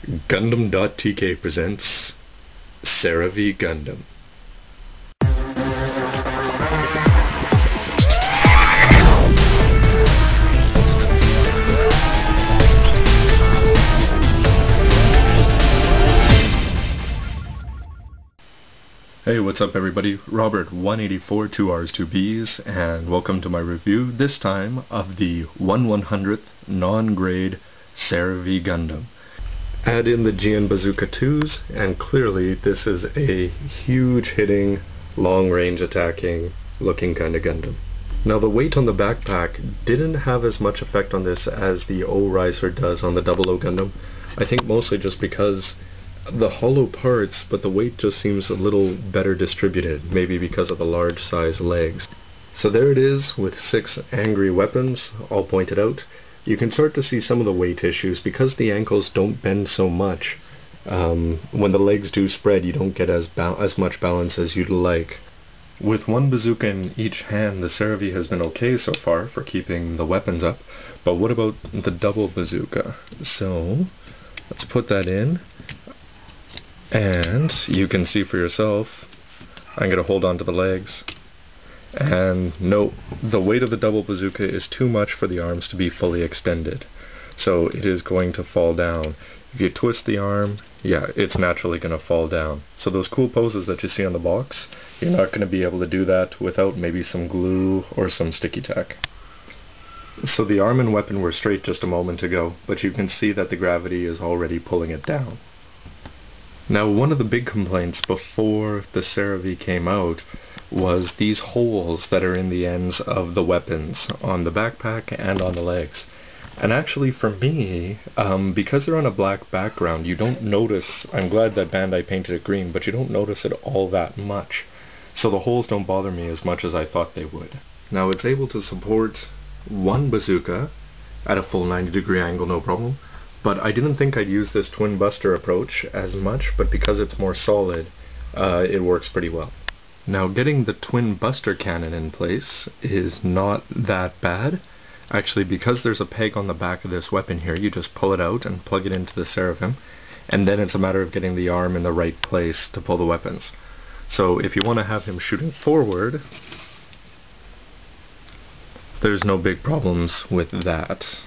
Gundam.tk presents Seravee Gundam. Hey, what's up everybody? Robert 184 2Rs 2Bs, and welcome to my review, this time of the 1/100th non-grade Seravee Gundam. Add in the GN Bazooka 2s, and clearly this is a huge hitting, long-range attacking looking kind of Gundam. Now the weight on the backpack didn't have as much effect on this as the O-Riser does on the 00 Gundam. I think mostly just because the hollow parts, but the weight just seems a little better distributed, maybe because of the large size legs. So there it is with 6 angry weapons, all pointed out. You can start to see some of the weight issues because the ankles don't bend so much. When the legs do spread, you don't get as much balance as you'd like. With one bazooka in each hand, the Seravee has been okay so far for keeping the weapons up, but what about the double bazooka? So let's put that in. And you can see for yourself, I'm going to hold on to the legs, and no, the weight of the double bazooka is too much for the arms to be fully extended, so it is going to fall down. If you twist the arm, yeah, it's naturally going to fall down. So those cool poses that you see on the box, you're not going to be able to do that without maybe some glue or some sticky tack. So the arm and weapon were straight just a moment ago, but you can see that the gravity is already pulling it down. Now, one of the big complaints before the Seravee came out was these holes that are in the ends of the weapons on the backpack and on the legs. And actually for me, because they're on a black background, you don't notice, I'm glad that Bandai painted it green, but you don't notice it all that much. So the holes don't bother me as much as I thought they would. Now it's able to support one bazooka at a full 90-degree angle, no problem. But I didn't think I'd use this twin buster approach as much, but because it's more solid, it works pretty well. Now getting the twin buster cannon in place is not that bad. Actually, because there's a peg on the back of this weapon here, you just pull it out and plug it into the Seraphim, and then it's a matter of getting the arm in the right place to pull the weapons. So if you want to have him shooting forward, there's no big problems with that.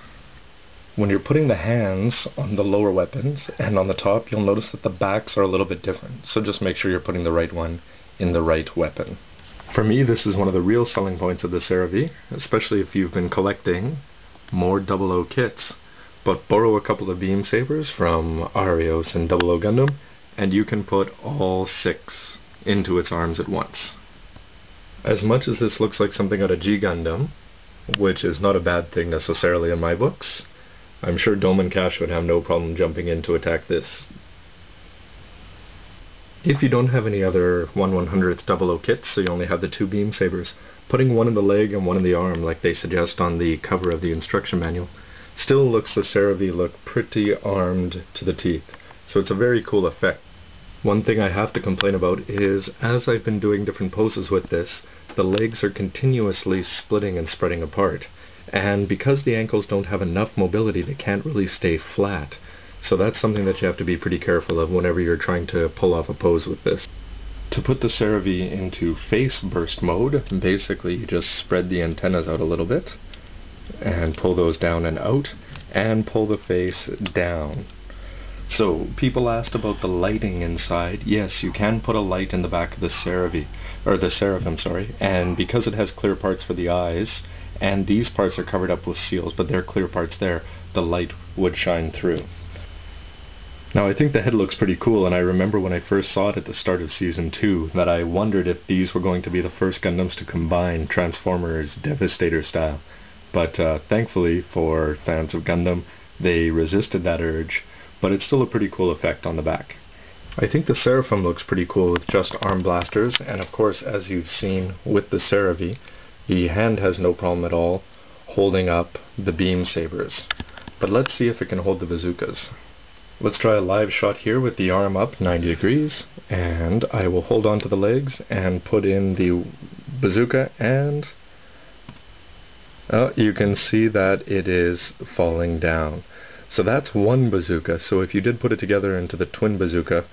When you're putting the hands on the lower weapons and on the top, you'll notice that the backs are a little bit different, so just make sure you're putting the right one in the right weapon. For me, this is one of the real selling points of the Seravee, especially if you've been collecting more 00 kits. But borrow a couple of beam sabers from Arios and 00 Gundam, and you can put all 6 into its arms at once. As much as this looks like something out of G Gundam, which is not a bad thing necessarily in my books, I'm sure Dome and Cash would have no problem jumping in to attack this. If you don't have any other 1/100th 00 kits, so you only have the 2 beam sabers, putting one in the leg and one in the arm like they suggest on the cover of the instruction manual still looks the Seravee look pretty armed to the teeth, so it's a very cool effect. One thing I have to complain about is, as I've been doing different poses with this, the legs are continuously splitting and spreading apart. And because the ankles don't have enough mobility, they can't really stay flat. So that's something that you have to be pretty careful of whenever you're trying to pull off a pose with this. To put the Seravee into face burst mode, basically you just spread the antennas out a little bit, and pull those down and out, and pull the face down. So, people asked about the lighting inside. Yes, you can put a light in the back of the Seravee, or the Seraphim, sorry, and because it has clear parts for the eyes, and these parts are covered up with seals, but there are clear parts there, the light would shine through. Now I think the head looks pretty cool, and I remember when I first saw it at the start of Season 2 that I wondered if these were going to be the first Gundams to combine Transformers Devastator style. But thankfully for fans of Gundam, they resisted that urge, but it's still a pretty cool effect on the back. I think the Seraphim looks pretty cool with just arm blasters, and of course, as you've seen with the Seravee, the hand has no problem at all holding up the beam sabers. But let's see if it can hold the bazookas. Let's try a live shot here with the arm up 90 degrees, and I will hold on to the legs and put in the bazooka, and you can see that it is falling down. So that's one bazooka, so if you did put it together into the twin bazooka,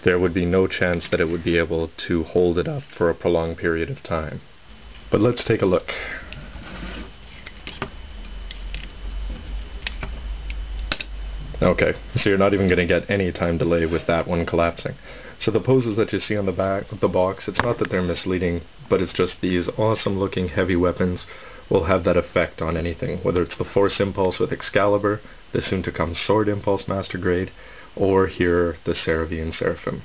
there would be no chance that it would be able to hold it up for a prolonged period of time. But let's take a look. Okay, so you're not even going to get any time delay with that one collapsing. So the poses that you see on the back of the box, it's not that they're misleading, but it's just these awesome looking heavy weapons will have that effect on anything, whether it's the Force Impulse with Excalibur, the soon-to-come Sword Impulse Master Grade, or here the Seravee and Seraphim.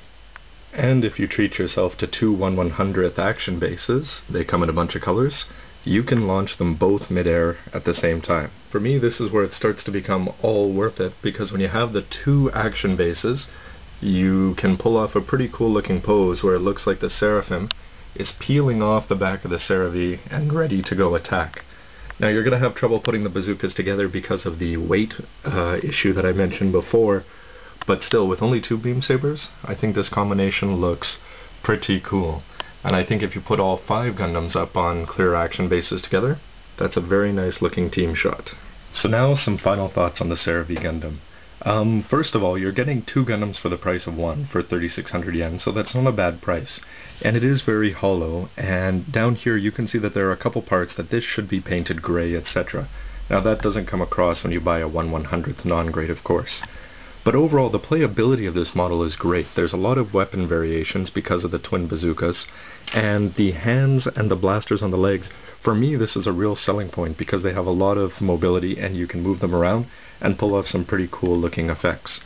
And if you treat yourself to two 1/100th action bases, they come in a bunch of colors, you can launch them both mid-air at the same time. For me, this is where it starts to become all worth it, because when you have the two action bases, you can pull off a pretty cool looking pose where it looks like the Seraphim is peeling off the back of the Seravee and ready to go attack. Now you're going to have trouble putting the bazookas together because of the weight issue that I mentioned before, but still, with only two beam sabers, I think this combination looks pretty cool. And I think if you put all 5 Gundams up on clear action bases together, that's a very nice looking team shot. So now some final thoughts on the Seravee Gundam. First of all, you're getting 2 Gundams for the price of 1 for 3,600 yen, so that's not a bad price. And it is very hollow, and down here you can see that there are a couple parts that this should be painted gray, etc. Now that doesn't come across when you buy a 1/100th non-grade, of course. But overall, the playability of this model is great. There's a lot of weapon variations because of the twin bazookas, and the hands and the blasters on the legs, for me this is a real selling point because they have a lot of mobility and you can move them around and pull off some pretty cool looking effects.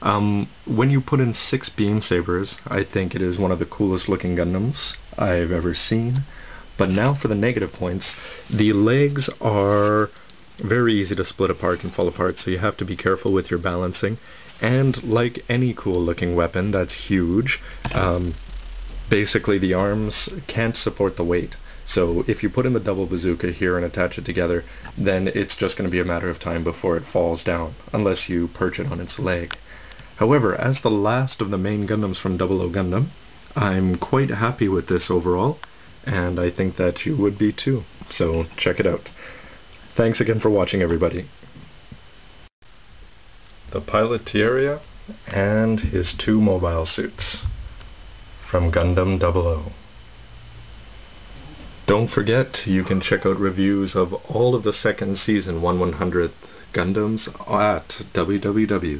When you put in 6 beam sabers, I think it is one of the coolest looking Gundams I've ever seen. But now for the negative points. The legs are very easy to split apart and fall apart, so you have to be careful with your balancing. And like any cool looking weapon that's huge, basically the arms can't support the weight. So if you put in the double bazooka here and attach it together, then it's just going to be a matter of time before it falls down, unless you perch it on its leg. However, as the last of the main Gundams from 00 Gundam, I'm quite happy with this overall, and I think that you would be too. So check it out. Thanks again for watching, everybody. The pilot Tieria and his 2 mobile suits from Gundam 00. Don't forget, you can check out reviews of all of the second season 1/100th Gundams at www.gundam.tk.